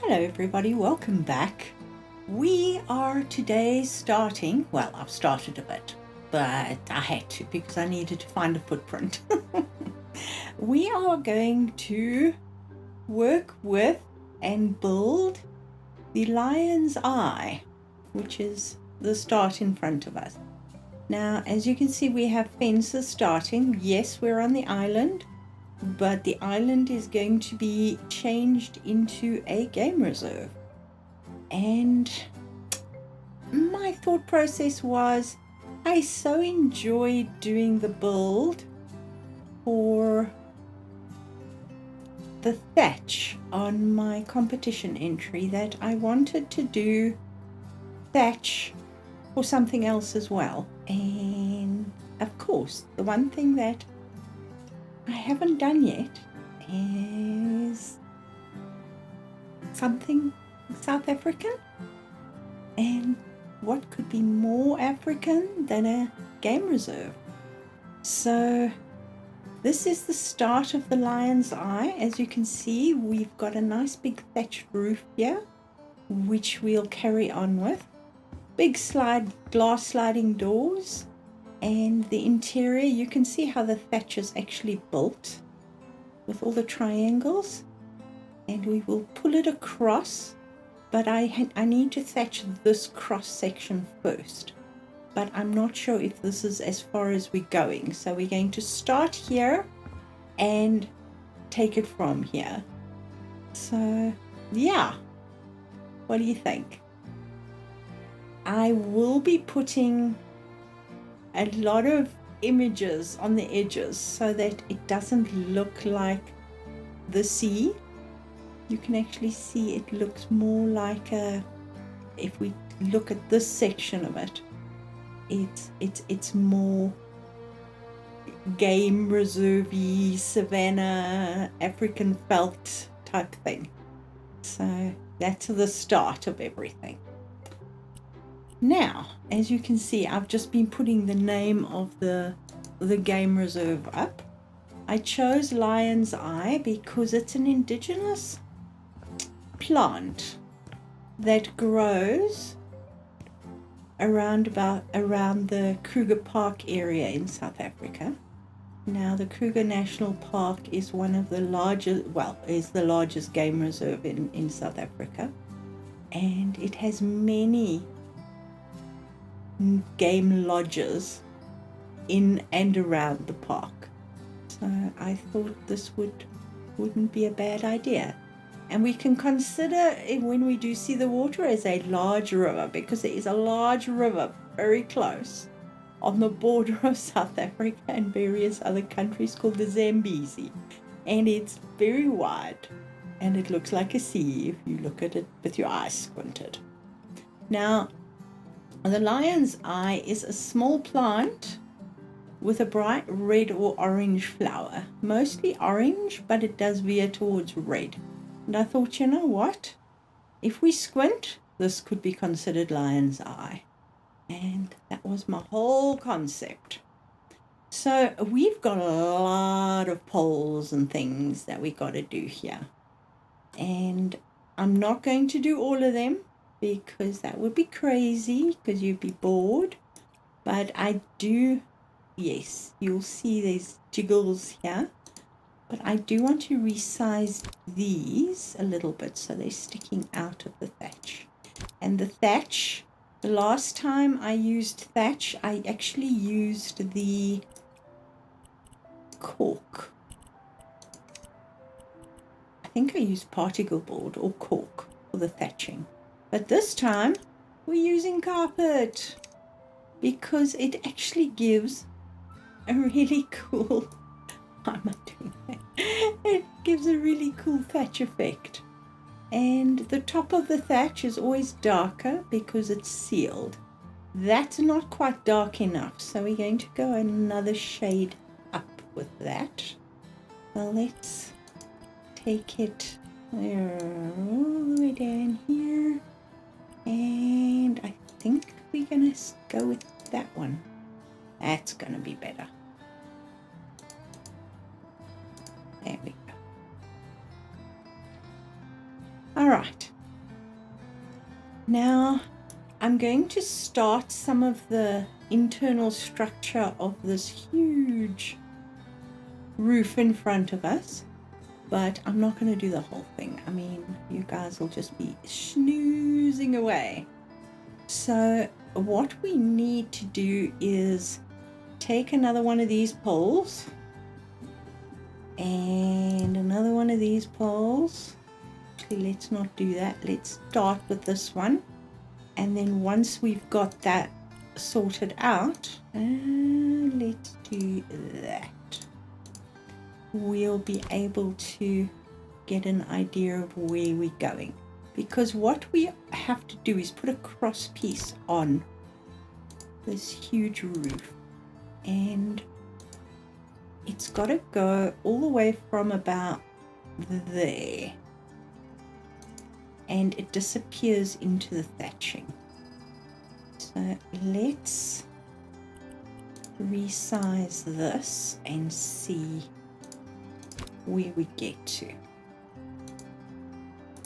Hello everybody, welcome back. We are today starting, well, I've started a bit, but I had to because I needed to find a footprint. We are going to work with and build the lion's eye, which is the start in front of us. Now, as you can see, we have fences starting. Yes, we're on the island, but the island is going to be changed into a game reserve. And my thought process was, I so enjoyed doing the build for the thatch on my competition entry that I wanted to do thatch for something else as well. And of course, the one thing that I haven't done yet is something South African, and what could be more African than a game reserve? So this is the start of the lion's eye. As you can see, we've got a nice big thatched roof here, which we'll carry on with. Big glass sliding doors. And the interior, you can see how the thatch is actually built with all the triangles, and we will pull it across, but I need to thatch this cross section first, but I'm not sure if this is as far as we're going, so we're going to start here and take it from here. So yeah, what do you think? I will be putting a lot of images on the edges so that it doesn't look like the sea. You can actually see it looks more like if we look at this section of it, it's more game reserve-y, savanna, African felt type thing. So that's the start of everything. Now, as you can see, I've just been putting the name of the game reserve up. I chose lion's eye because it's an indigenous plant that grows around the Kruger Park area in South Africa. Now, the Kruger National Park is one of the largest, is the largest game reserve in South Africa, and it has many game lodges in and around the park. So I thought this wouldn't be a bad idea. And we can consider it when we do see the water as a large river, because there is a large river very close on the border of South Africa and various other countries called the Zambezi. And it's very wide and it looks like a sea if you look at it with your eyes squinted. Now, the lion's eye is a small plant with a bright red or orange flower, mostly orange, but it does veer towards red. And I thought, you know what? If we squint, this could be considered lion's eye. And that was my whole concept. So we've got a lot of poles and things that we got to do here. And I'm not going to do all of them, because that would be crazy, because you'd be bored. But I do, yes, you'll see there's jiggles here, but I do want to resize these a little bit so they're sticking out of the thatch. And the thatch, the last time I used thatch, I actually used the cork. I think I used particle board or cork for the thatching. But this time, we're using carpet because it actually gives a really cool, why am I doing that? It gives a really cool thatch effect. And the top of the thatch is always darker because it's sealed. That's not quite dark enough, so we're going to go another shade up with that. Well, let's take it all the way down here. And I think we're going to go with that one. That's going to be better. There we go. All right. Now I'm going to start some of the internal structure of this huge roof in front of us, but I'm not going to do the whole thing. I mean, you guys will just be snoozing away. So what we need to do is take another one of these poles and another one of these poles. Actually, let's not do that. Let's start with this one, and then once we've got that sorted out, let's do that. We'll be able to get an idea of where we're going, because what we have to do is put a cross piece on this huge roof, and it's got to go all the way from about there, and it disappears into the thatching. So let's resize this and see where we get to.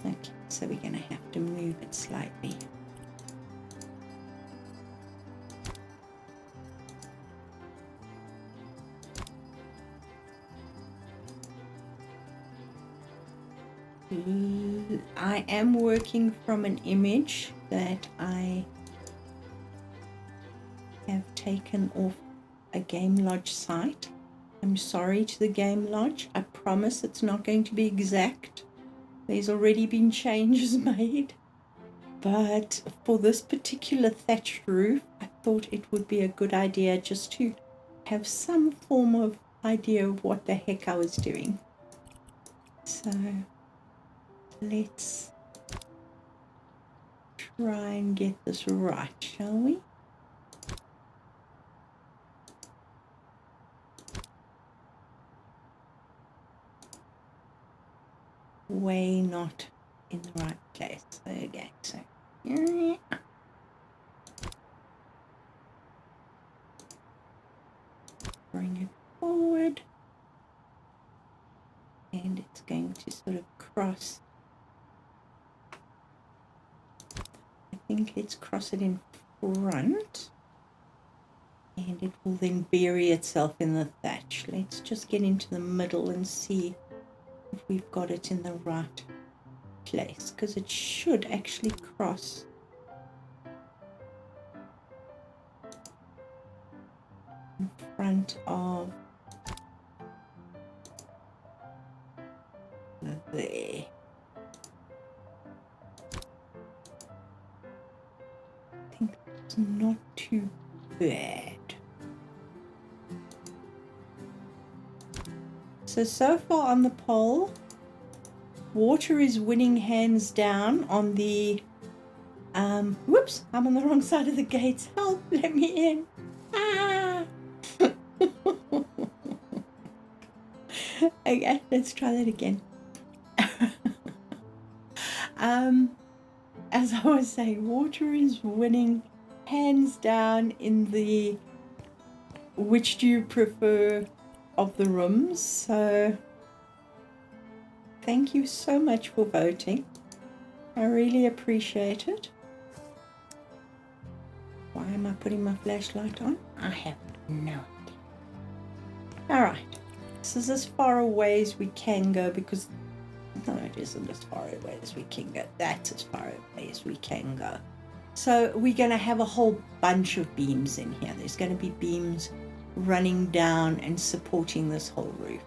Okay, so we're going to have to move it slightly. I am working from an image that I have taken off a gamelodge site. I'm sorry to the gamelodge. I promise it's not going to be exact. There's already been changes made. But for this particular thatched roof, I thought it would be a good idea just to have some form of idea of what the heck I was doing. So let's try and get this right, shall we? Way not in the right place. Okay, so bring it forward, and it's going to sort of cross. I think let's cross it in front, and it will then bury itself in the thatch. Let's just get into the middle and see if we've got it in the right place, because it should actually cross in front of there. I think it's not too bad. So far on the pole, water is winning hands down on the, whoops, I'm on the wrong side of the gates. Help, let me in. Ah! Okay, let's try that again. As I was saying, water is winning hands down in the which do you prefer of the rooms. So thank you so much for voting. I really appreciate it. Why am I putting my flashlight on? I have no idea. Alright, this is as far away as we can go, because no, it isn't as far away as we can go. That's as far away as we can go. So we're going to have a whole bunch of beams in here. There's going to be beams running down and supporting this whole roof.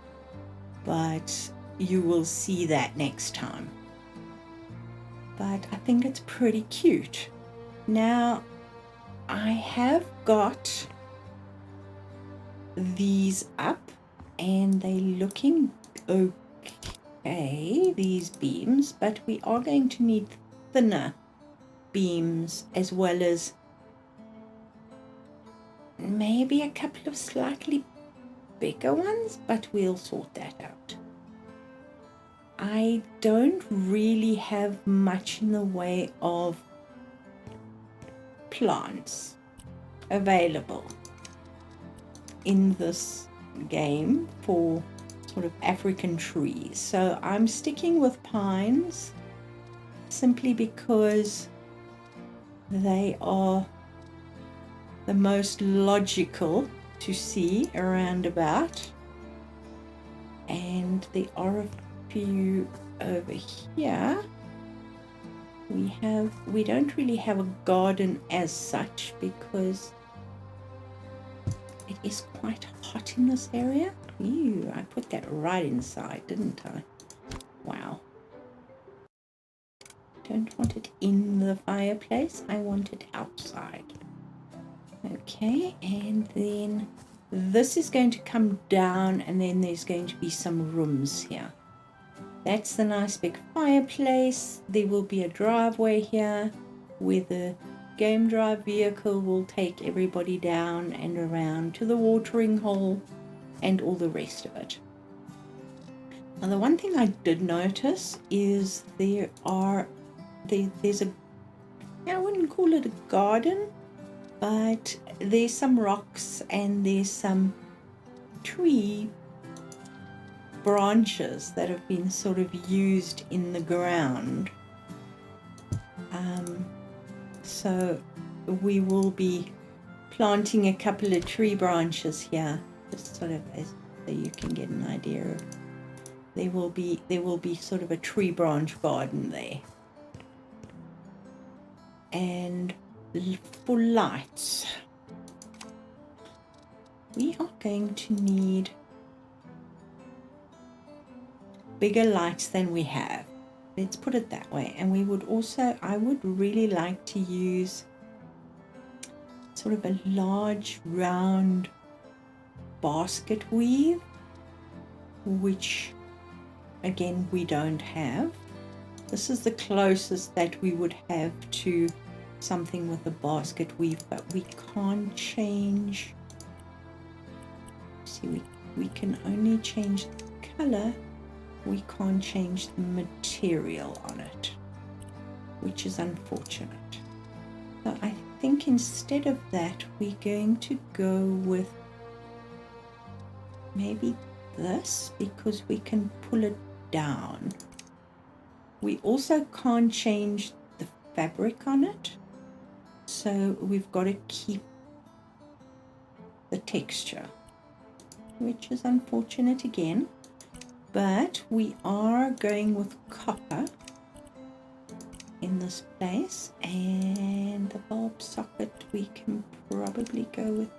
But you will see that next time. But I think it's pretty cute. Now, I have got these up and they're looking okay, these beams, but we are going to need thinner beams as well as maybe a couple of slightly bigger ones, but we'll sort that out. I don't really have much in the way of plants available in this game for sort of African trees, so I'm sticking with pines simply because They are the most logical to see around about. And there are a few over here. We don't really have a garden as such because it is quite hot in this area. Ew, I put that right inside, didn't I? Wow. Don't want it in the fireplace, I want it outside. Okay, and then this is going to come down, and then there's going to be some rooms here. That's the nice big fireplace. There will be a driveway here where the game drive vehicle will take everybody down and around to the watering hole and all the rest of it. Now, the one thing I did notice is there's a, I wouldn't call it a garden, but there's some rocks and there's some tree branches that have been sort of used in the ground. So we will be planting a couple of tree branches here, just sort of so you can get an idea of. There will be sort of a tree branch garden there. And for lights, we are going to need bigger lights than we have. Let's put it that way. And I would really like to use sort of a large round basket weave, which again we don't have. This is the closest that we would have to something with a basket weave, but we can't change. See, we can only change the color. We can't change the material on it, which is unfortunate. So I think instead of that, we're going to go with maybe this, because we can pull it down. We also can't change the fabric on it, so we've got to keep the texture, which is unfortunate again. But we are going with copper in this place, and the bulb socket, we can probably go with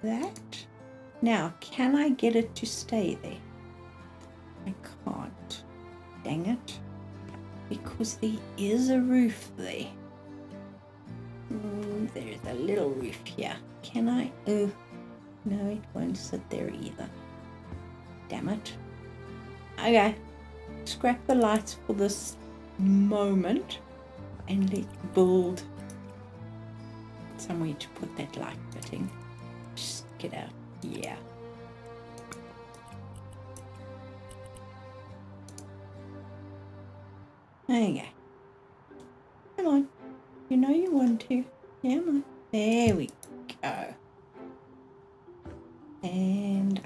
that. Now, can I get it to stay there? I can't. Dang it. Because there is a roof there. There's a little roof here. Can I? Oh, no, it won't sit there either. Damn it. Okay, scrap the lights for this moment and let's build somewhere to put that light fitting. Just get out. Yeah. Okay. Come on. You know you want to. Come on. There we go. And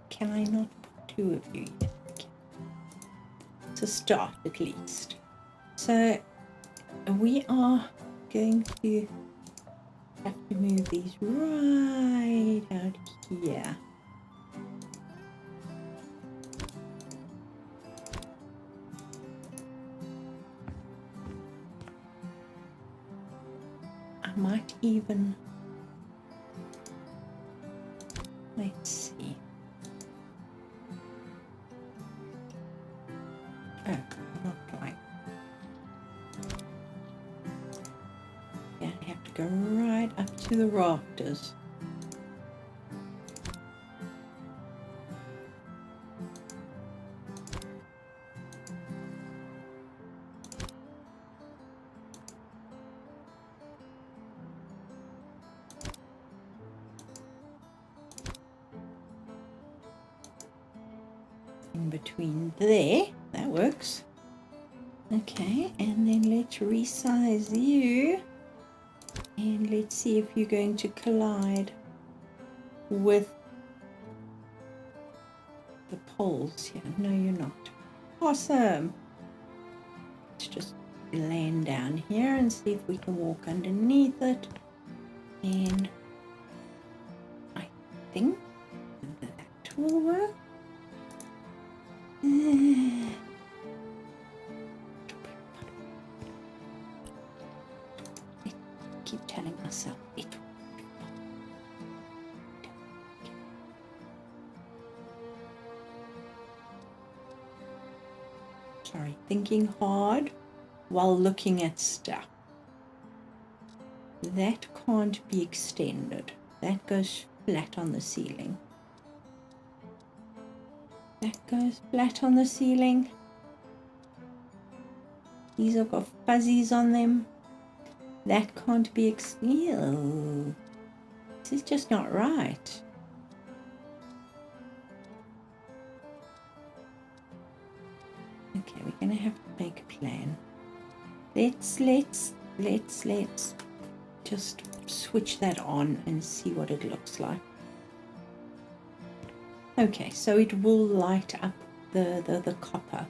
can I not put two of you yet? To start at least. So we are going to have to move these right out here. I might even, let's see. Oh, not quite. Yeah, I have to go right up to the rafters. In between there, that works. Okay, and then let's resize you, and let's see if you're going to collide with the poles here. No, you're not. Awesome. Let's just land down here and see if we can walk underneath it. And I think that will work. Keep telling myself it. Sorry, thinking hard while looking at stuff. That can't be extended. That goes flat on the ceiling. That goes flat on the ceiling. These have got fuzzies on them. That can't be extended. This is just not right. Okay, we're gonna have to make a plan. Let's just switch that on and see what it looks like. Okay, so it will light up the copper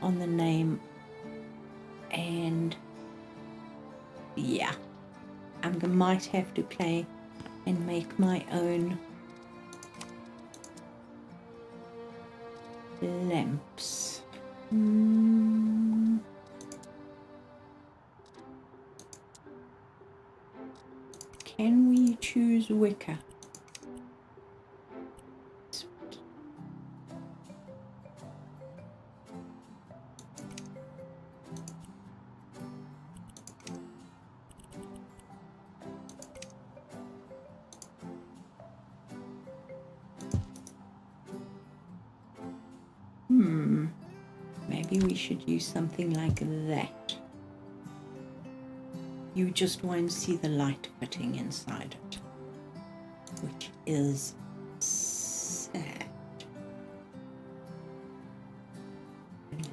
on the name, and yeah, I might have to play and make my own lamps. Can we choose wicker? Maybe we should use something like that. You just won't see the light fitting inside it, which is sad.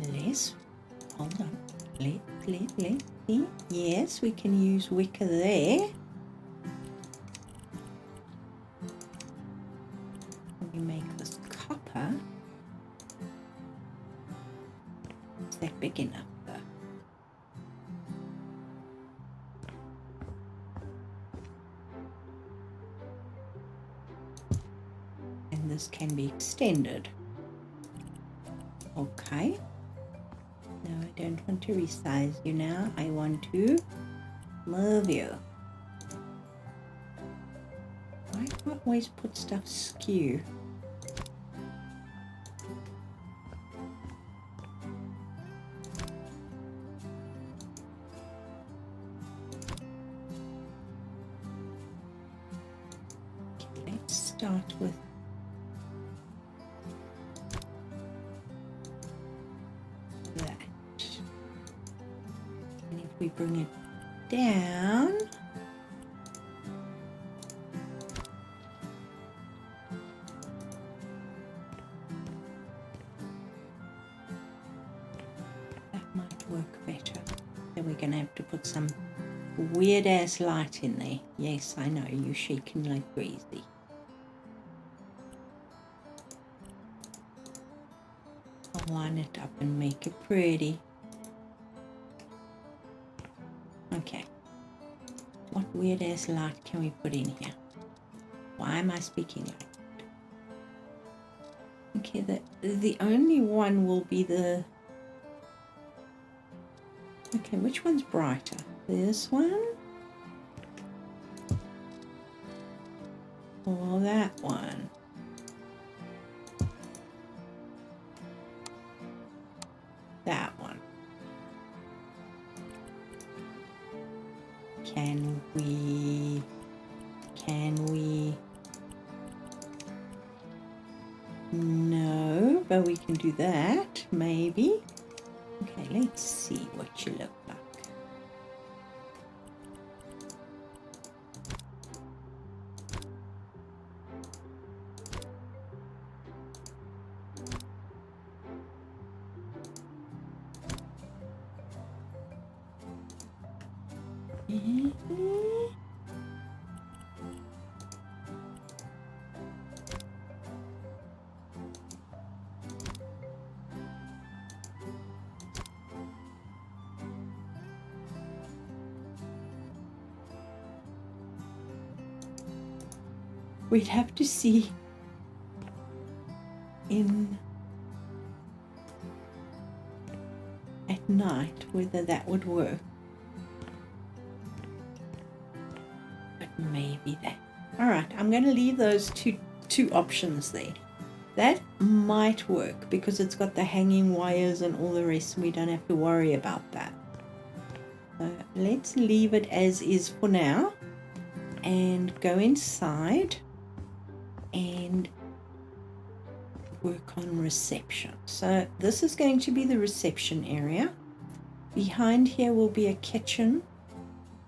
Unless, hold on, let's see. Yes, we can use wicker there. We make this copper. Is that big enough though? And this can be extended. Okay. No, I don't want to resize you now. I want to move you. Why do I always put stuff skew? Okay, let's start with that. And if we bring it down, that might work better. Then we're going to have to put some weird ass light in there. Yes, I know, you're shaking like crazy. I'll line it up and make it pretty. Okay. What weird ass light can we put in here? Why am I speaking like that? Okay, the only one will be the... Okay, which one's brighter? This one? Or that one? That one. Can we... No, but we can do that, maybe. Okay, let's see what you look like. We'd have to see at night whether that would work. But maybe that. Alright, I'm going to leave those two options there. That might work because it's got the hanging wires and all the rest. We don't have to worry about that. So let's leave it as is for now and go inside and work on reception. So this is going to be the reception area. Behind here will be a kitchen.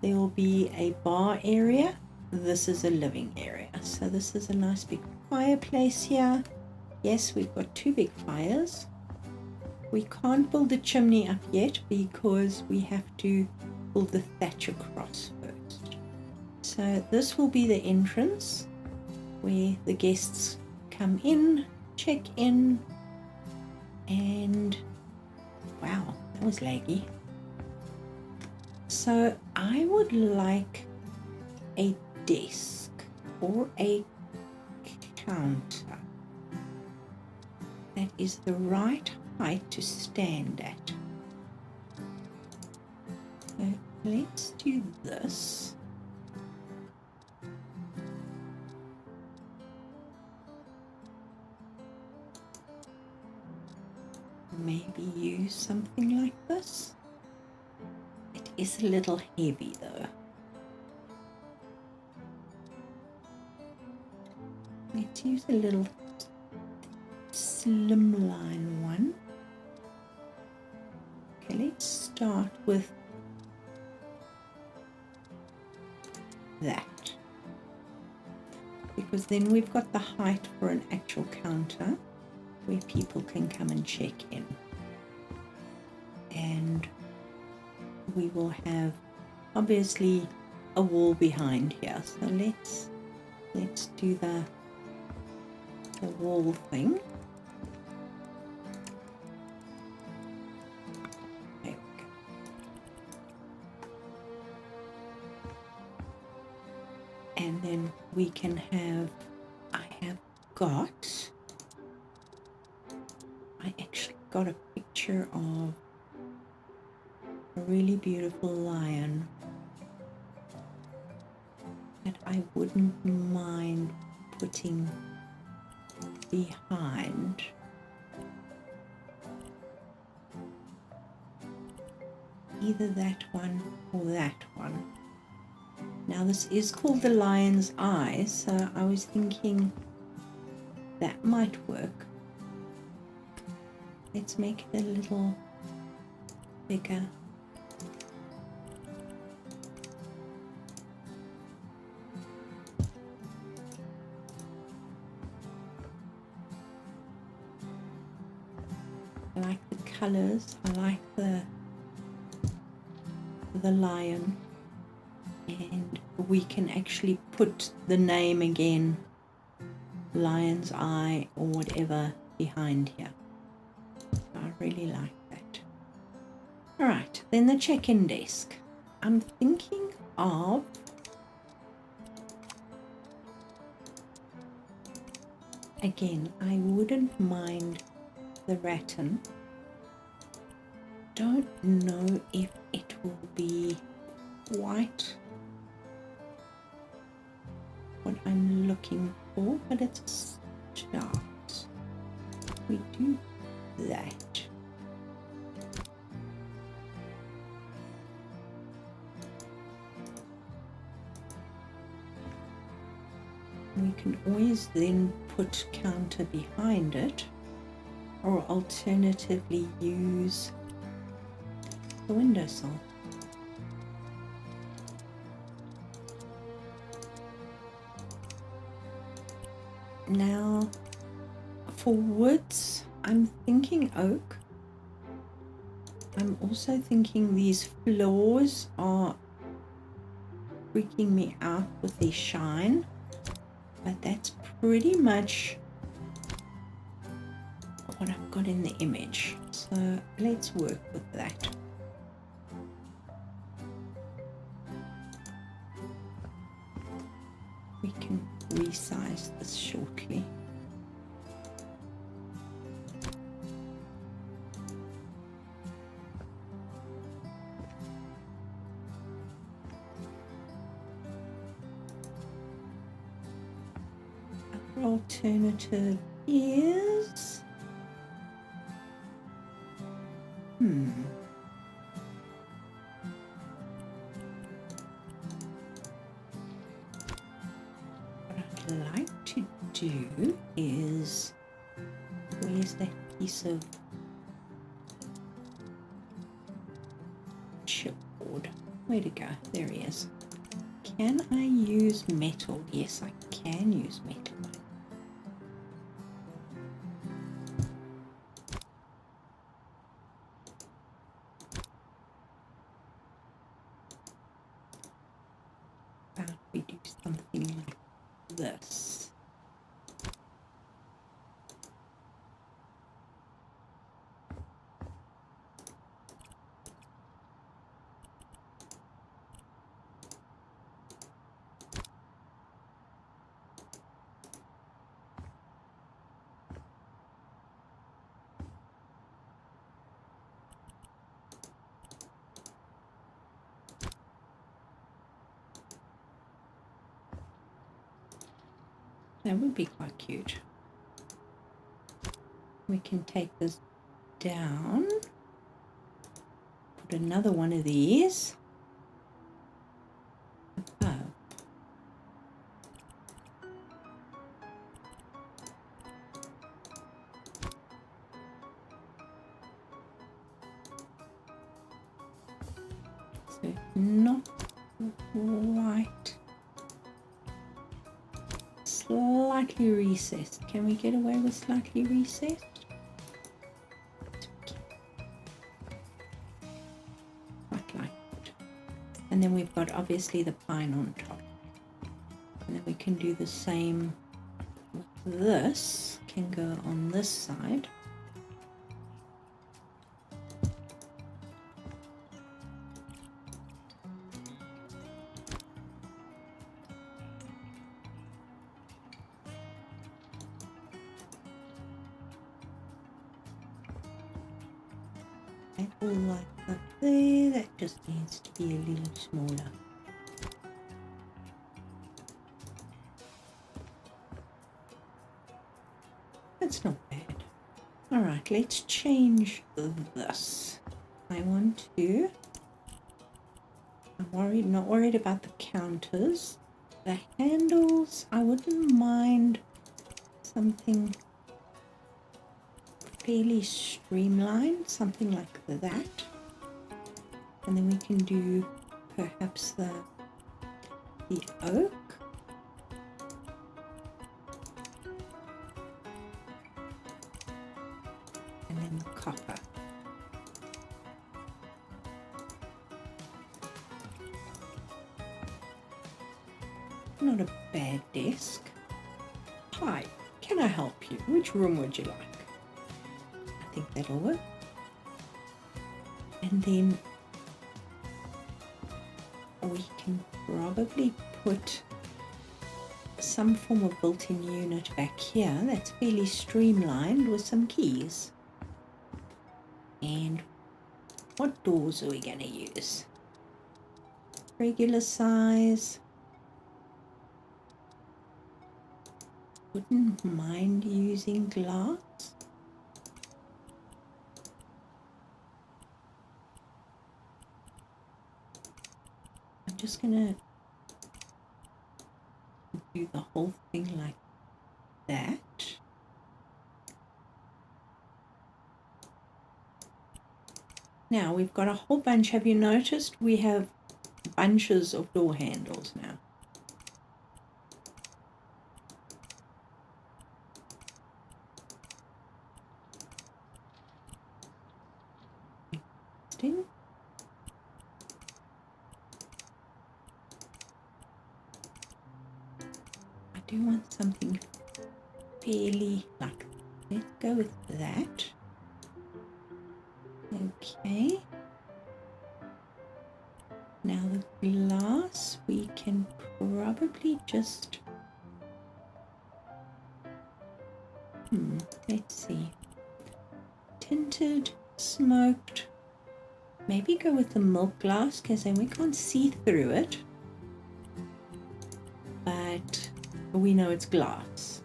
There will be a bar area. This is a living area. So this is a nice big fireplace here. Yes, we've got two big fires. We can't build a chimney up yet because we have to build the thatch across first. So this will be the entrance where the guests come in, check in, and wow, that was laggy. So I would like a desk or a counter that is the right height to stand at. So let's do this. Maybe use something like this. It is a little heavy though. Let's use a little slimline one. Okay, let's start with that, because then we've got the height for an actual counter where people can come and check in, and we will have obviously a wall behind here. So let's do the wall thing. There we go. And then we can have, I actually got a picture of a really beautiful lion that I wouldn't mind putting behind. Either that one or that one. Now this is called the lion's eye, so I was thinking that might work. Let's make it a little bigger. I like the colors, I like the lion, and we can actually put the name again, lion's eye or whatever, behind here. I really like that. Alright, then the check-in desk. I'm thinking of again, I wouldn't mind the rattan. Don't know if it will be quite what I'm looking for, but it's a start. We do that. We can always then put counter behind it, or alternatively use the windowsill. Now for woods, I'm thinking oak. I'm also thinking these floors are freaking me out with their shine, but that's pretty much what I've got in the image. So let's work with that. We can resize this shortly. Our alternative is what I'd like to do is, where's that piece of chipboard? Where'd it go? There he is. Can I use metal? Yes, I can use metal. How about we do something like this? That would be quite cute. We can take this down, put another one of these above. So not quite. Slightly recessed. Can we get away with slightly recessed? Quite like it. And then we've got obviously the pine on top. And then we can do the same with this. Can go on this side. Like that there, that just needs to be a little smaller. That's not bad. Alright, let's change this. I'm not worried about the counters. The handles, I wouldn't mind something fairly streamlined, something like that. And then we can do perhaps the oak. And then the copper. Not a bad desk. Hi, can I help you? Which room would you like? I think that'll work. And then we can probably put some form of built-in unit back here that's fairly streamlined with some keys. And what doors are we going to use? Regular size. Wouldn't mind using glass. I'm just gonna do the whole thing like that. Now we've got a whole bunch. Have you noticed we have bunches of door handles now? Interesting. I do want something fairly like, let's go with that. Okay. Now the glass, we can probably just Let's see. Tinted, smoked. Maybe go with the milk glass because then we can't see through it. But we know it's glass.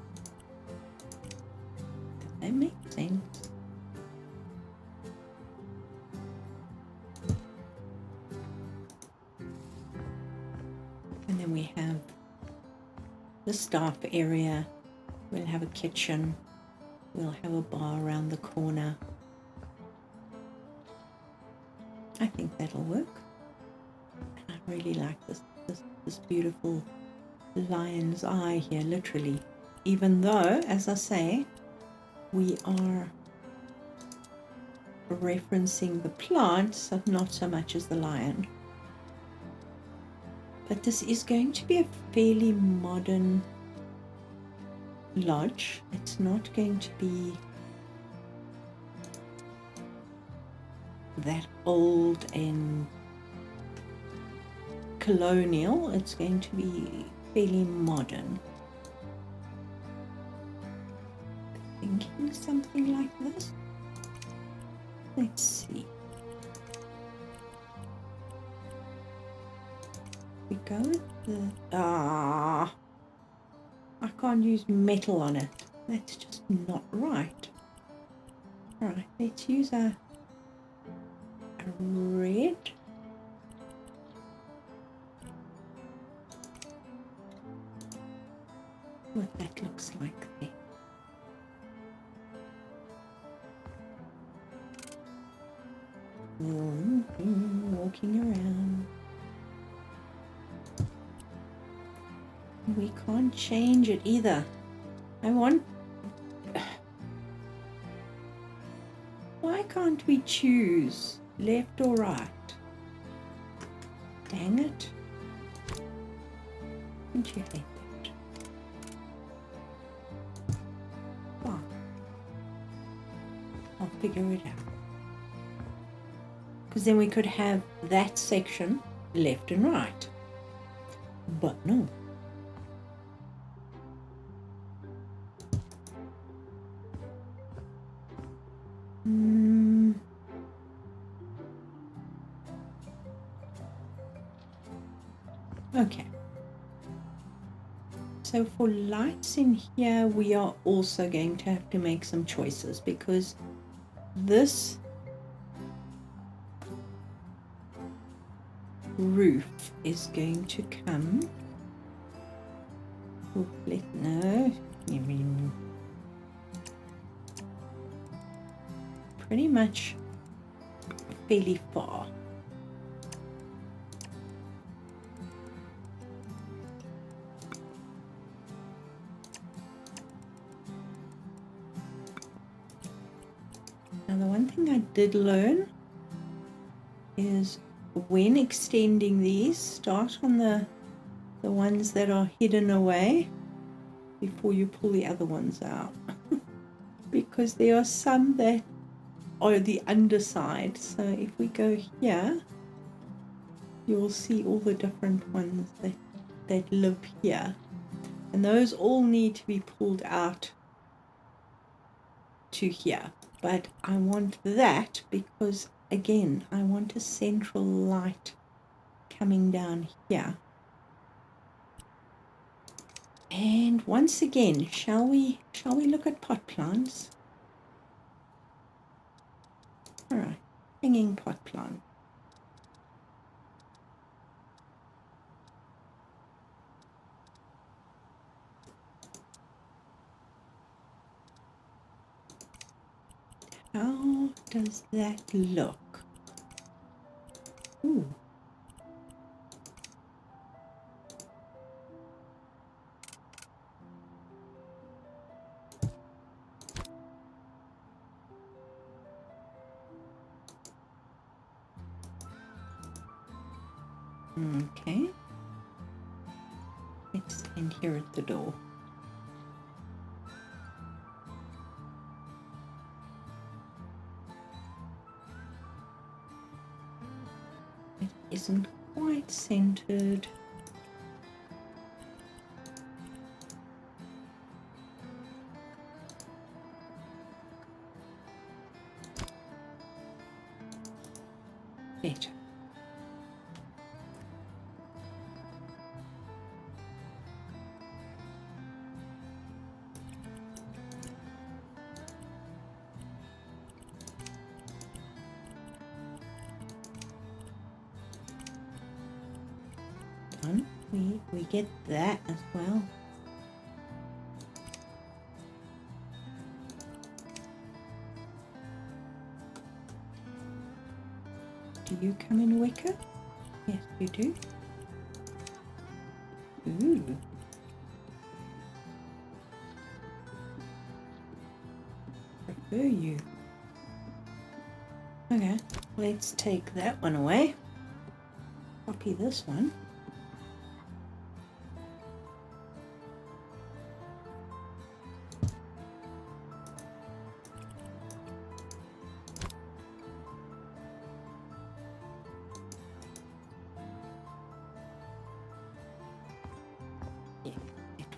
Does that make sense? And then we have the staff area. We'll have a kitchen. We'll have a bar around the corner. I think that'll work. And I really like this beautiful lion's eye here, literally. Even though, as I say, we are referencing the plants, not so much as the lion. But this is going to be a fairly modern lodge. It's not going to be that old and colonial. It's going to be fairly modern. Thinking something like this. Let's see. We go with the I can't use metal on it. That's just not right. Alright, let's use a red. What that looks like there. Walking around. We can't change it either. Why can't we choose left or right? Dang it. Don't you hate that? Oh. I'll figure it out. Because then we could have that section left and right. But no. Okay. So for lights in here, we are also going to have to make some choices because this roof is going to come. Pretty much fairly far. Now the one thing I did learn is when extending these, start on the ones that are hidden away before you pull the other ones out. Because there are some that are the underside. So if we go here, you'll see all the different ones that live here. And those all need to be pulled out to here. But I want that because, again, I want a central light coming down here. And once again, shall we look at pot plants? All right, hanging pot plant. How does that look? Ooh. Okay. Let's stand here at the door. It isn't quite centered. better. Done. We get that as well. Do you come in wicker? Yes, you do. Ooh. Prefer you. Okay, let's take that one away. Copy this one.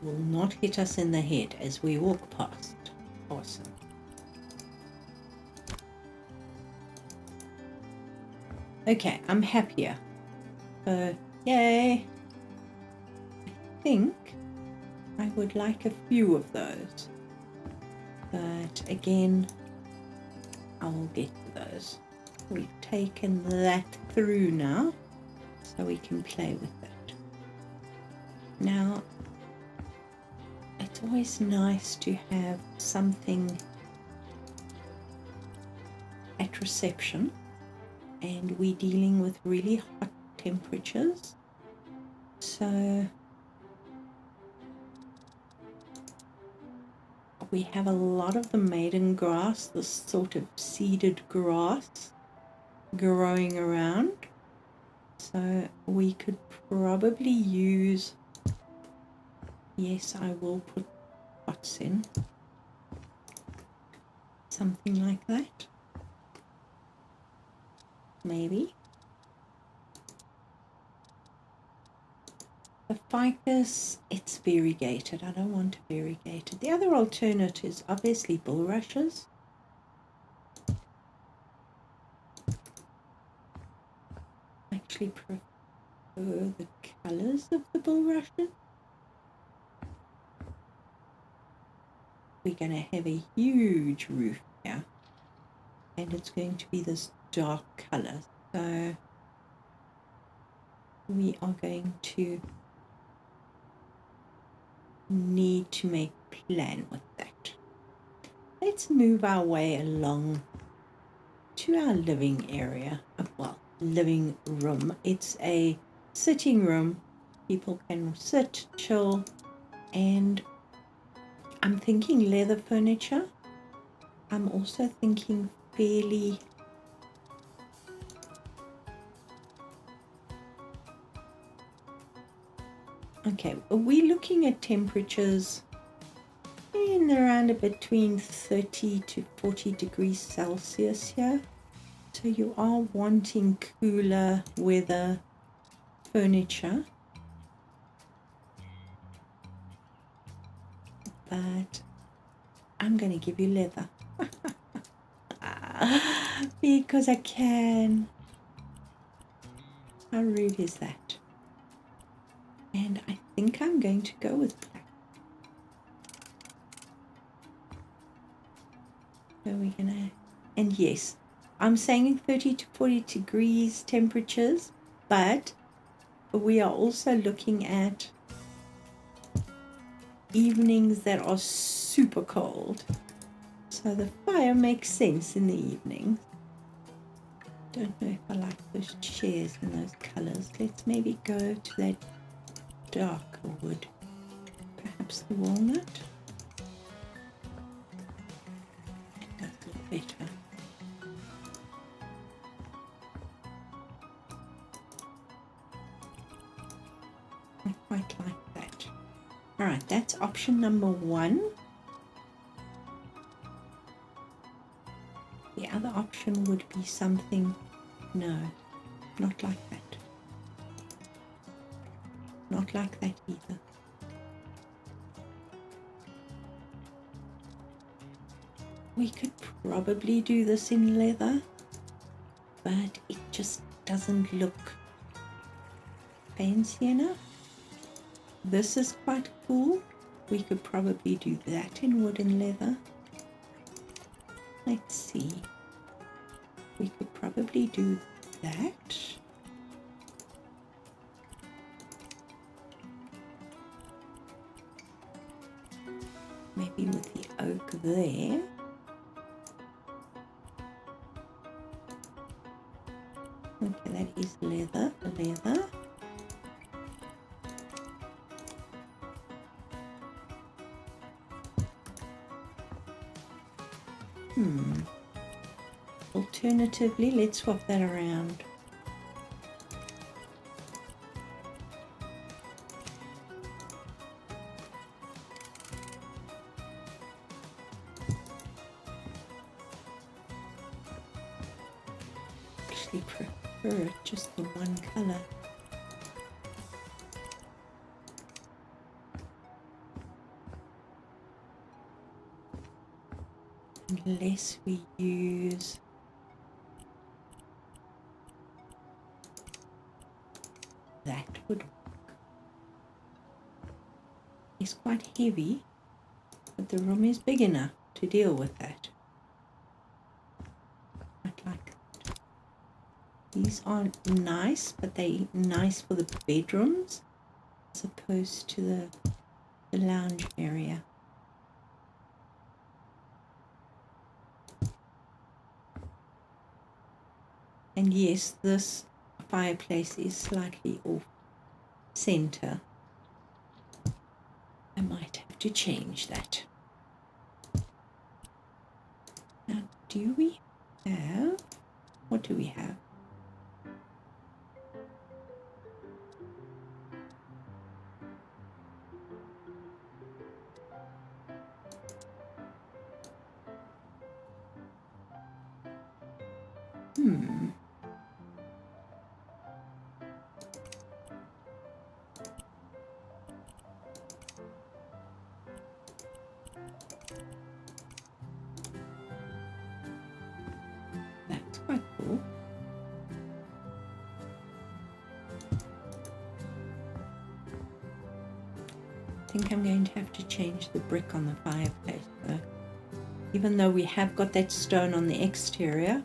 Will not hit us in the head as we walk past. Awesome. Okay, I'm happier. Yay! I think I would like a few of those. But again, I will get to those. We've taken that through now, so we can play with it. Now, it's always nice to have something at reception, and we're dealing with really hot temperatures, so we have a lot of the maiden grass, this sort of seeded grass growing around, so we could probably use, yes, I will put pots in, something like that, maybe. The ficus, it's variegated. I don't want to variegate it. The other alternate is obviously bulrushes. I actually prefer the colours of the bulrushes. We're going to have a huge roof here, and it's going to be this dark colour. So we are going to need to make plan with that. Let's move our way along to our living area. Well, living room. It's a sitting room. People can sit, chill, and I'm thinking leather furniture. I'm also thinking fairly okay, we're looking at temperatures in around between 30 to 40 degrees Celsius here. So you are wanting cooler weather furniture. But I'm going to give you leather. Because I can. How rude is that? And I think I'm going to go with black. So we're gonna, and yes, I'm saying 30 to 40 degrees temperatures, but we are also looking at evenings that are super cold. So the fire makes sense in the evenings. Don't know if I like those chairs and those colors. Let's maybe go to that darker wood, perhaps the walnut. It does look better. I quite like that. Alright, that's option number 1. The other option would be something, no, not like that. Not like that either. We could probably do this in leather, but it just doesn't look fancy enough. This is quite cool. We could probably do that in wood and leather. Let's see. We could probably do that. Maybe with the oak there. Okay, that is leather. Alternatively, let's swap that around. Actually prefer it just the one color. Unless we use that would work. It's quite heavy, but the room is big enough to deal with that. I'd like that. These aren't nice, but they're nice for the bedrooms as opposed to the lounge area. And yes, this fireplace is slightly off center. I might have to change that. Now, do we have, what do we have? That's quite cool. I think I'm going to have to change the brick on the fireplace though. Even though we have got that stone on the exterior,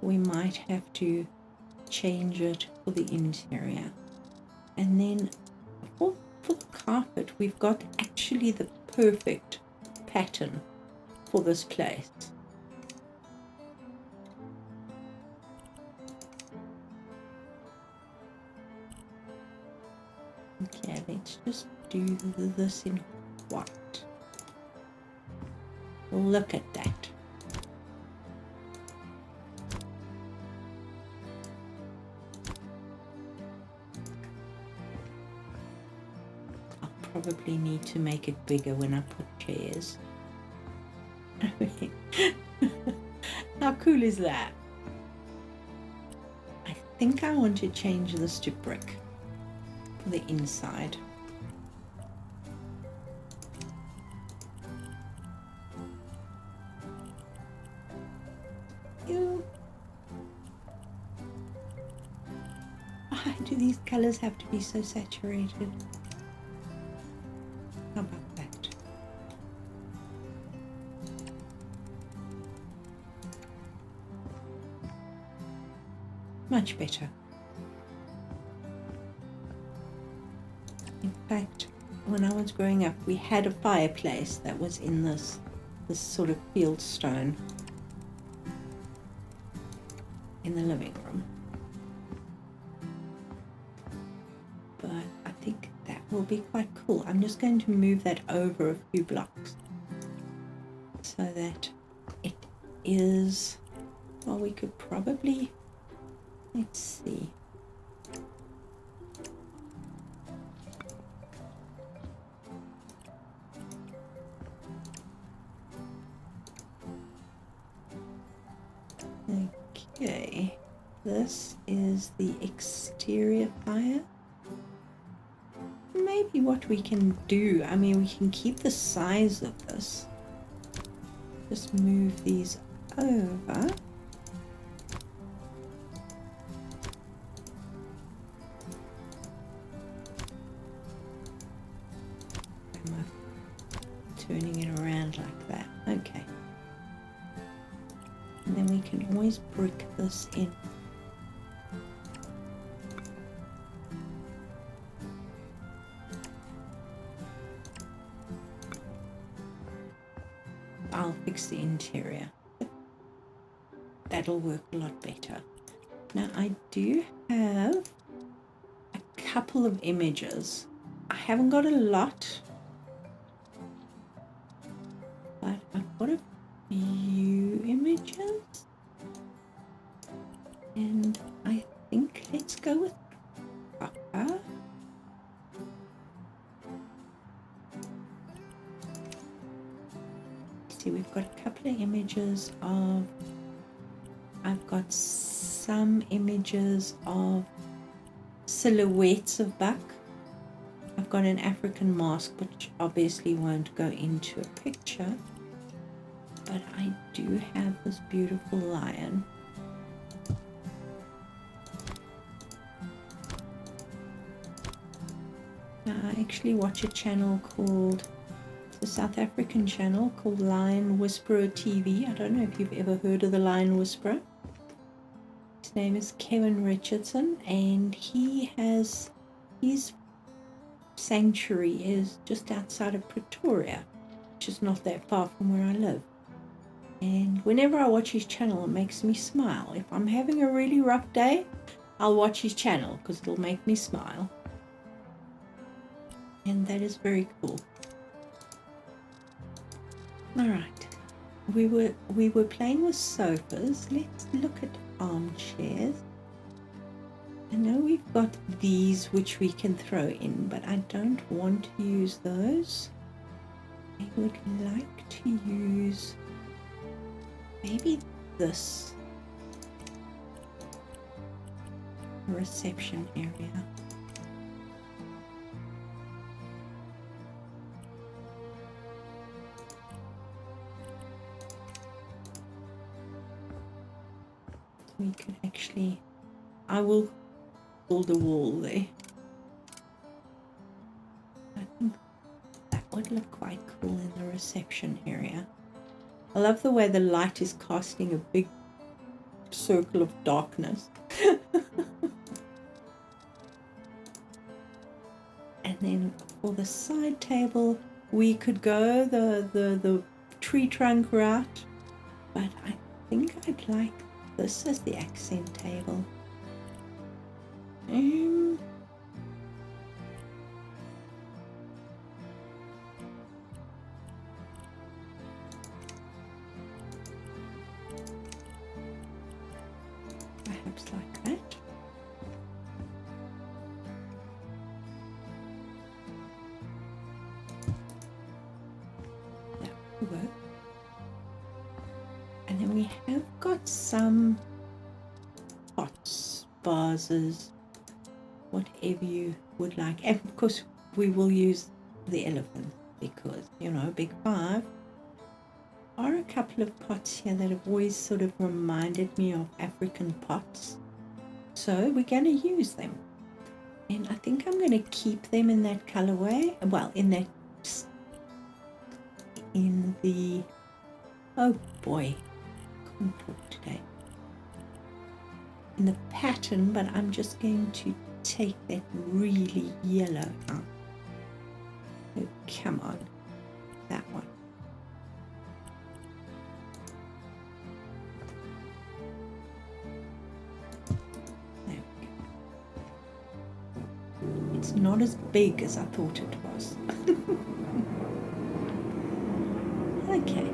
we might have to change it for the interior. And then for the carpet, we've got actually the perfect pattern for this place. Okay, let's just do this in white. Look at that. I'll probably need to make it bigger when I put chairs. How cool is that? I think I want to change this to brick for the inside. Why do these colors have to be so saturated? How about that? Much better. In fact, when I was growing up, we had a fireplace that was in this sort of field stone in the living room. But I think that will be quite cool. I'm just going to move that over a few blocks so that it is, well, we could probably, let's see. Okay, this is the exterior fire. Maybe what we can do, I mean, we can keep the size of this. Just move these over. always brick this in. I'll fix the interior. That'll work a lot better. Now I do have a couple of images. I haven't got a lot, but I've got a few images, and I think let's go with Papa. See, we've got a couple of images of, I've got some images of silhouettes of buck. I've got an African mask, which obviously won't go into a picture, but I do have this beautiful lion. Now, I actually watch a channel called, the South African channel called Lion Whisperer TV. I don't know if you've ever heard of the Lion Whisperer. His name is Kevin Richardson, and he has his sanctuary is just outside of Pretoria, which is not that far from where I live. And whenever I watch his channel, it makes me smile. If I'm having a really rough day, I'll watch his channel because it'll make me smile. And that is very cool. Alright, we were playing with sofas. Let's look at armchairs. I know we've got these which we can throw in, but I don't want to use those. I would like to use maybe this reception area. We could actually, I will build a wall there. I think that would look quite cool in the reception area. I love the way the light is casting a big circle of darkness. And then for the side table, we could go the tree trunk route, but I think I'd like this as the accent table. Perhaps like that. That will work. And then we have got some pots, vases, whatever you would like. And of course we will use the elephant because, you know, big five. Are a couple of pots here that have always sort of reminded me of African pots. So we're going to use them. And I think I'm going to keep them in that colorway. Well, in the, oh boy, can't talk today. In the pattern, but I'm just going to take that really yellow out. Oh, come on, that one. There we go. It's not as big as I thought it was. Okay.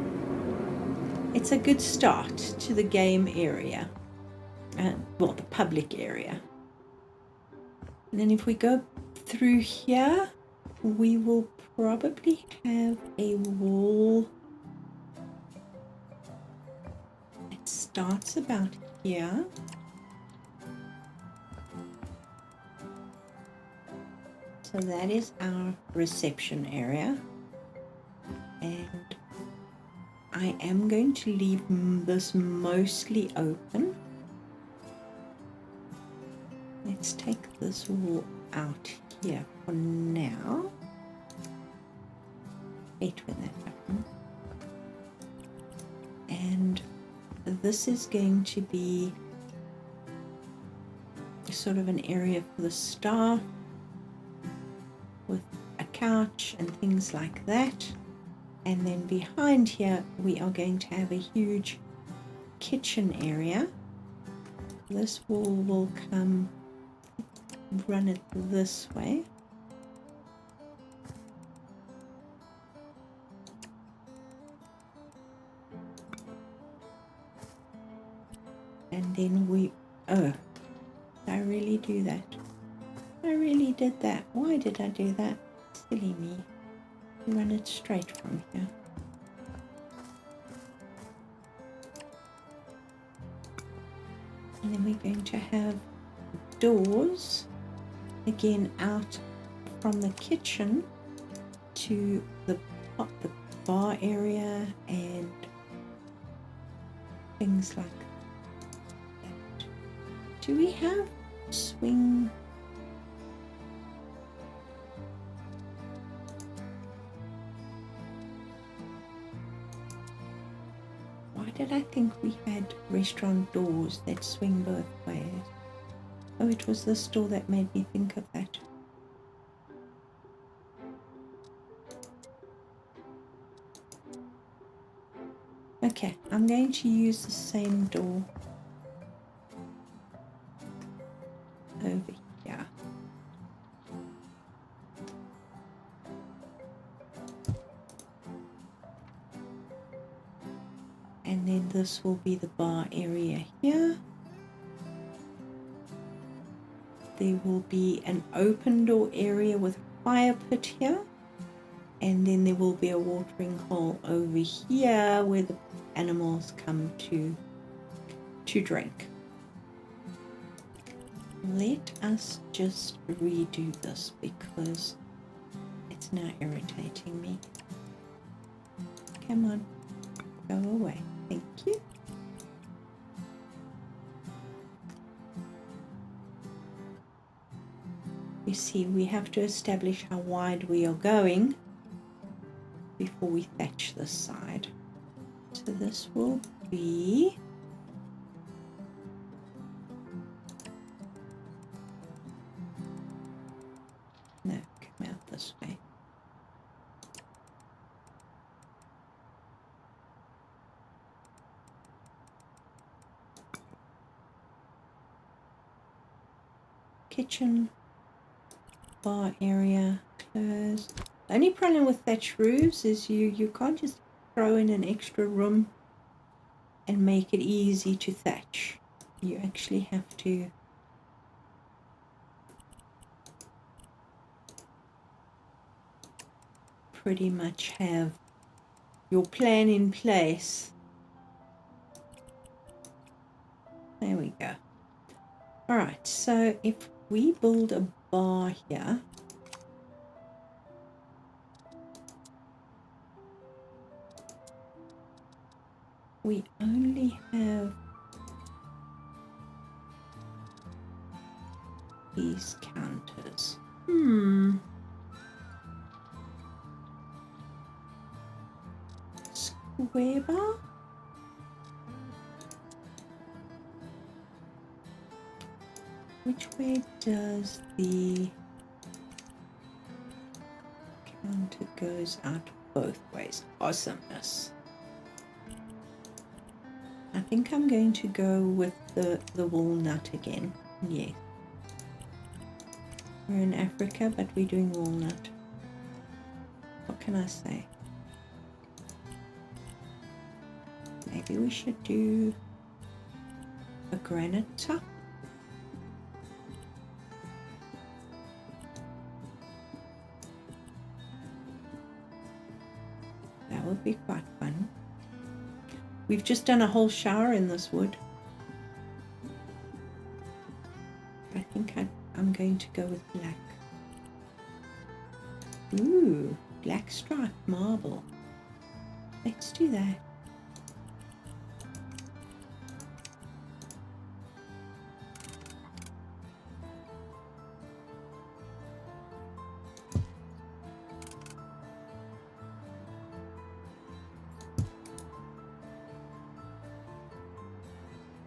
It's a good start to the game area. Well, the public area. And then if we go through here, we will probably have a wall that starts about here. So that is our reception area. And I am going to leave this mostly open. Let's take this wall out here for now. Hate when that happens. And this is going to be sort of an area for the staff with a couch and things like that. And then behind here we are going to have a huge kitchen area. This wall will come, run it this way. And then we, oh, I really do that. I really did that. Why did I do that? Silly me. Run it straight from here. And then we're going to have doors again out from the kitchen to the bar area and things like that. Do we have swing? Why did I think we had restaurant doors that swing both ways? Oh, it was this door that made me think of that. Okay, I'm going to use the same door over here. And then this will be the bar area here. There will be an open door area with a fire pit here. And then there will be a watering hole over here where the animals come to drink. Let us just redo this because it's now irritating me. Come on, go away. Thank you. You see, we have to establish how wide we are going before we thatch this side. So this will be no, come out this way. Kitchen, bar area, closed. The only problem with thatch roofs is you can't just throw in an extra room and make it easy to thatch. You actually have to pretty much have your plan in place. There we go. All right, so if we build a bar here, we only have these counters. Square bar? Which way does the counter goes out both ways? Awesomeness. I think I'm going to go with the walnut again. Yes. We're in Africa, but we're doing walnut. What can I say? Maybe we should do a granite top. That would be quite fun. We've just done a whole shower in this wood. I think I'm going to go with black. Ooh, black striped marble. Let's do that.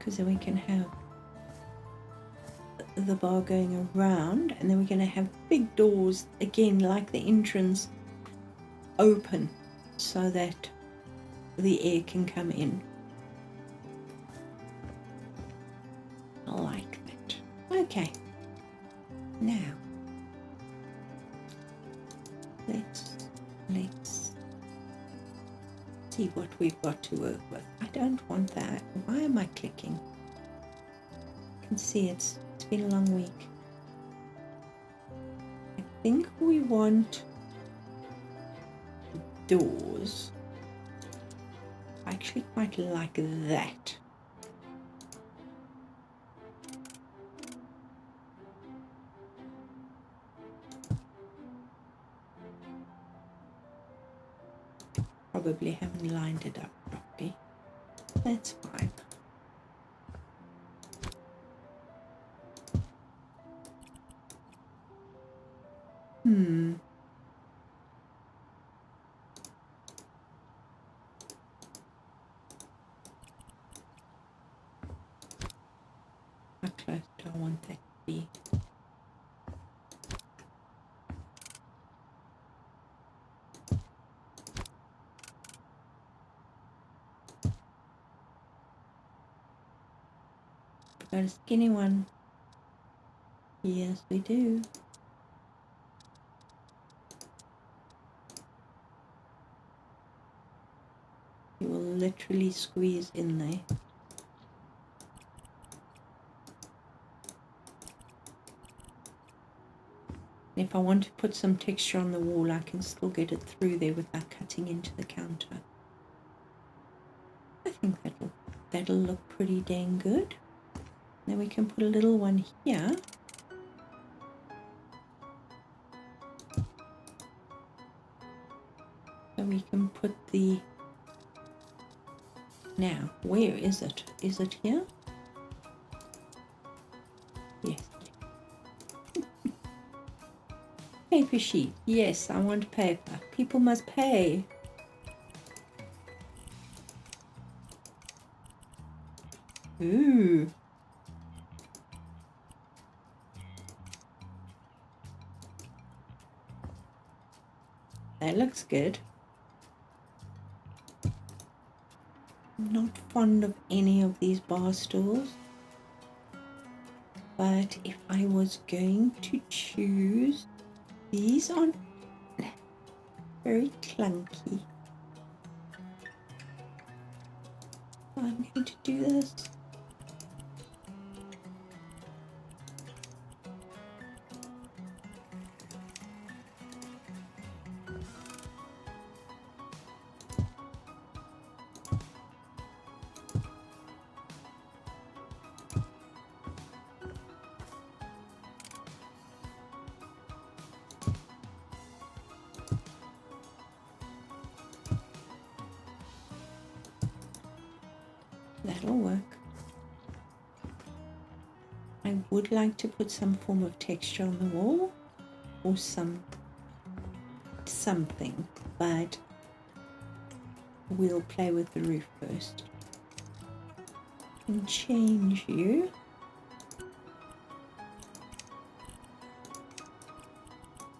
because then we can have the bar going around, and then we're going to have big doors again, like the entrance, open so that the air can come in. I like that. Okay, now let's see what we've got to work with. I don't want that. Why am I clicking? I can see it's been a long week. I think we want doors. I actually quite like that. Probably haven't lined it up properly. That's fine. How close do I want that to be? Got a skinny one. Yes, we do. You will literally squeeze in there. If I want to put some texture on the wall, I can still get it through there without cutting into the counter. I think that'll look pretty dang good. Then we can put a little one here. So we can put the... Now, where is it? Is it here? Yes. Paper sheet. Yes, I want paper. People must pay. Ooh. That looks good. I'm not fond of any of these bar stools, but if I was going to choose, these are very clunky. So I'm going to do this. That'll work. I would like to put some form of texture on the wall or something, but we'll play with the roof first. And change you.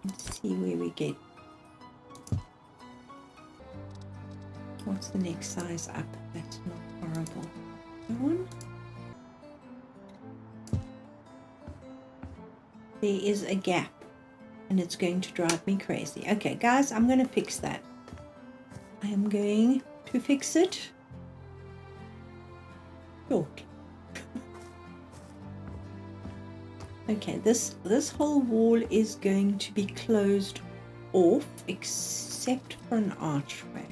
And see where we get. What's the next size up? That's not horrible. That one. There is a gap and it's going to drive me crazy. Okay, guys, I'm going to fix that. I am going to fix it shortly. Okay, this whole wall is going to be closed off except for an archway.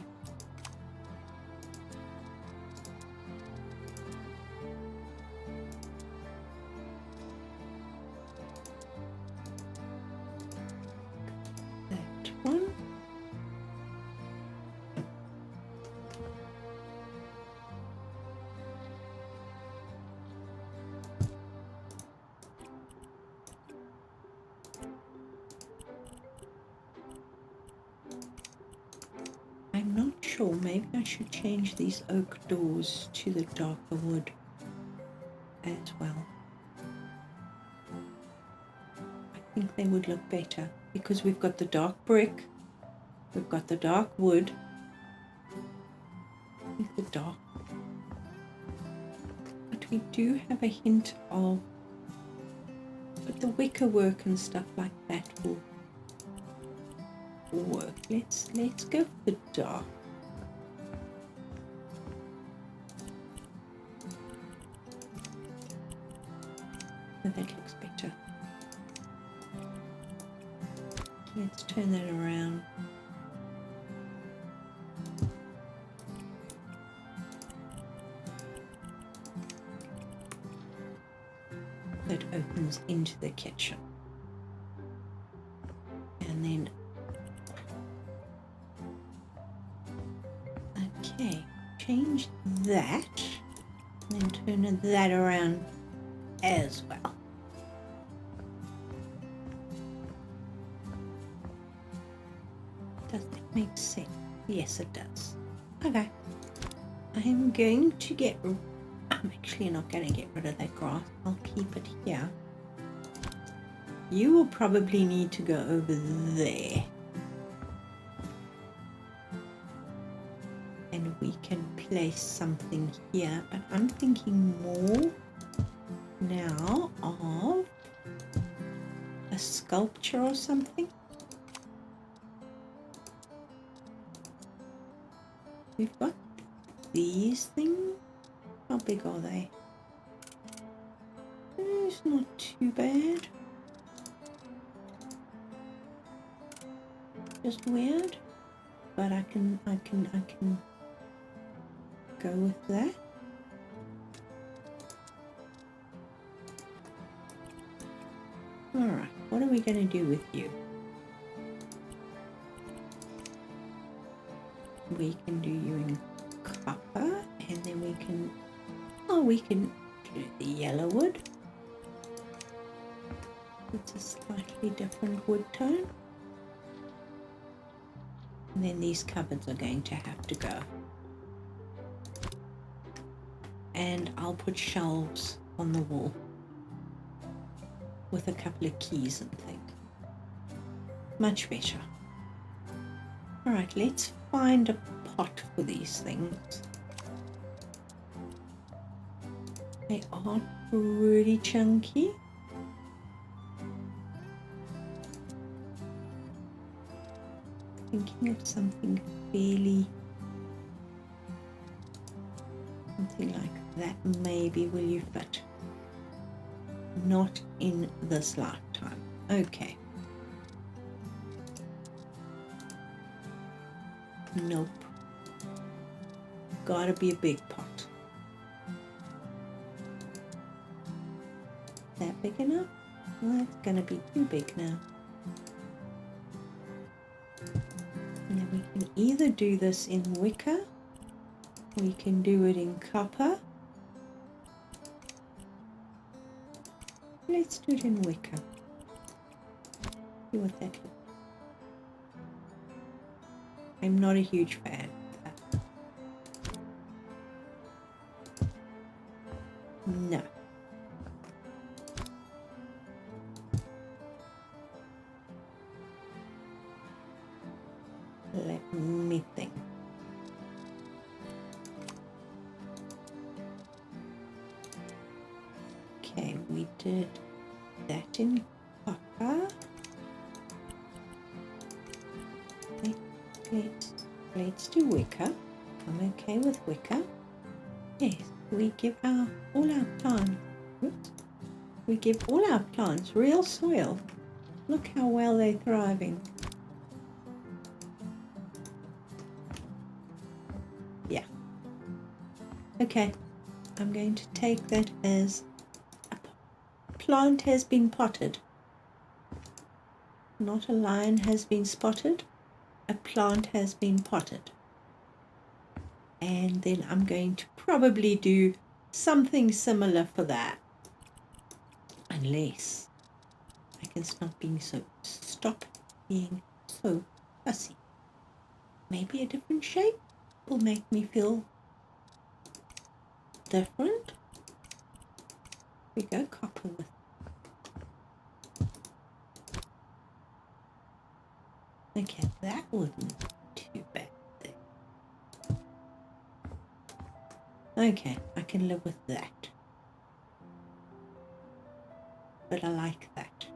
I'm not sure, maybe I should change these oak doors to the darker wood. as well. I think they would look better because we've got the dark brick, we've got the dark wood. I think the dark, but we do have a hint of, but the wicker work and stuff like that will work. Let's go for the dark. Oh, that looks better. Let's turn that around. That opens into the kitchen. And then, okay, change that and then turn that around as well. Does that make sense? Yes, it does. Okay. I'm going to get, I'm actually not going to get rid of that grass. I'll keep it here. You will probably need to go over there. And we can place something here, but I'm thinking more now of a sculpture or something. We've got these things. How big are they? It's not too bad. Just weird, but I can go with that. All right, what are we going to do with you? We can do you in copper, and then we can do the yellow wood. It's a slightly different wood tone. And then these cupboards are going to have to go. And I'll put shelves on the wall with a couple of keys and things. Much better. All right, let's find a pot for these things. They are pretty chunky. Thinking of something fairly, something like that maybe. Will you fit? Not in this lifetime. Okay. Nope. Gotta be a big pot. That big enough? Well, that's gonna be too big now. And then we can either do this in wicker, we can do it in copper. Let's do it in wicker. See what that looks like. I'm not a huge fan of that. No. Let me think. Okay, we did that in copper. Let's do wicker. I'm okay with wicker. Yes, we give all our plants. Oops. We give all our plants real soil. Look how well they're thriving. Yeah. Okay, I'm going to take that as a plant has been potted. Not a lion has been spotted. A plant has been potted. And then I'm going to probably do something similar for that. Unless I can stop being so fussy. Maybe a different shape will make me feel different. We go copper with. Okay, that wouldn't be too bad there. Okay, I can live with that. But I like that.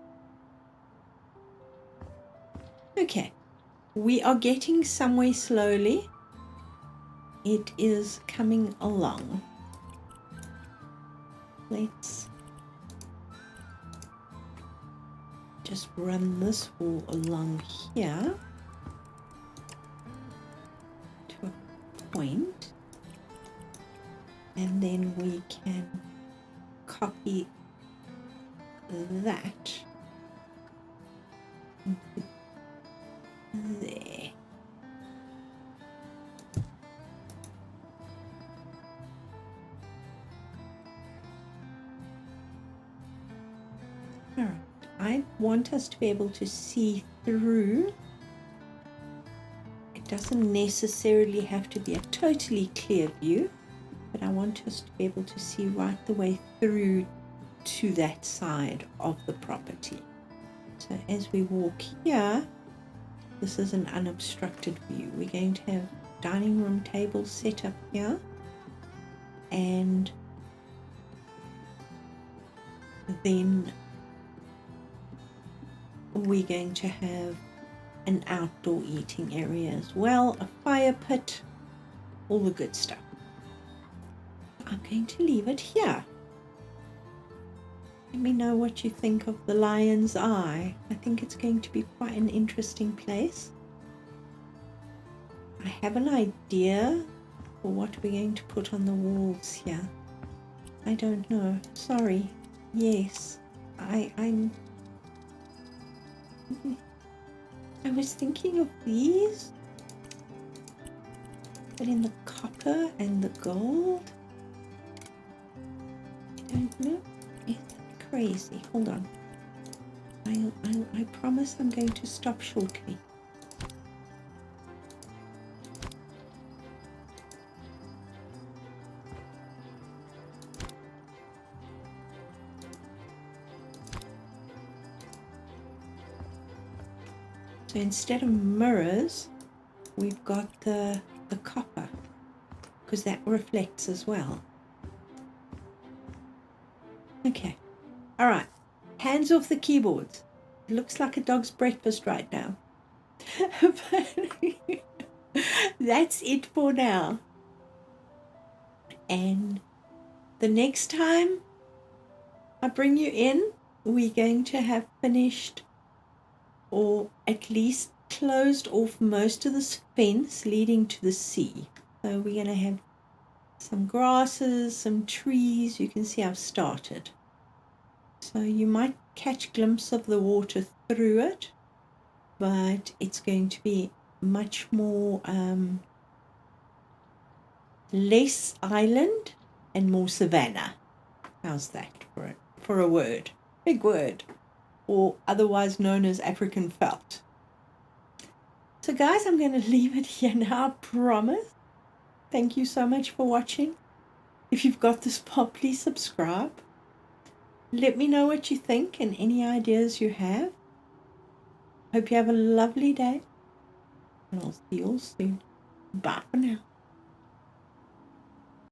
Okay, we are getting somewhere slowly. It is coming along. Let's just run this wall along here to a point, and then we can copy that there. All right, I want us to be able to see through. It doesn't necessarily have to be a totally clear view, but I want us to be able to see right the way through to that side of the property. So as we walk here, this is an unobstructed view. We're going to have dining room tables set up here, and then we're going to have an outdoor eating area as well, a fire pit, all the good stuff. I'm going to leave it here. Let me know what you think of the lion's eye. I think it's going to be quite an interesting place. I have an idea for what we're going to put on the walls here. I don't know. Sorry. Yes. I was thinking of these, but in the copper and the gold. I don't know. Is that crazy? Hold on. I promise I'm going to stop shortly. So instead of mirrors, we've got the copper, because that reflects as well. Okay, all right, hands off the keyboards. It looks like a dog's breakfast right now. But that's it for now. And the next time I bring you in, we're going to have finished, or at least closed off, most of this fence leading to the sea. So we're going to have some grasses, some trees. You can see I've started. So you might catch a glimpse of the water through it, but it's going to be much more, less island and more savanna. How's that for a word? Big word. Or otherwise known as African felt. So guys, I'm going to leave it here now, I promise. Thank you so much for watching. If you've got this far, please subscribe. Let me know what you think and any ideas you have. Hope you have a lovely day, and I'll see you all soon. Bye for now.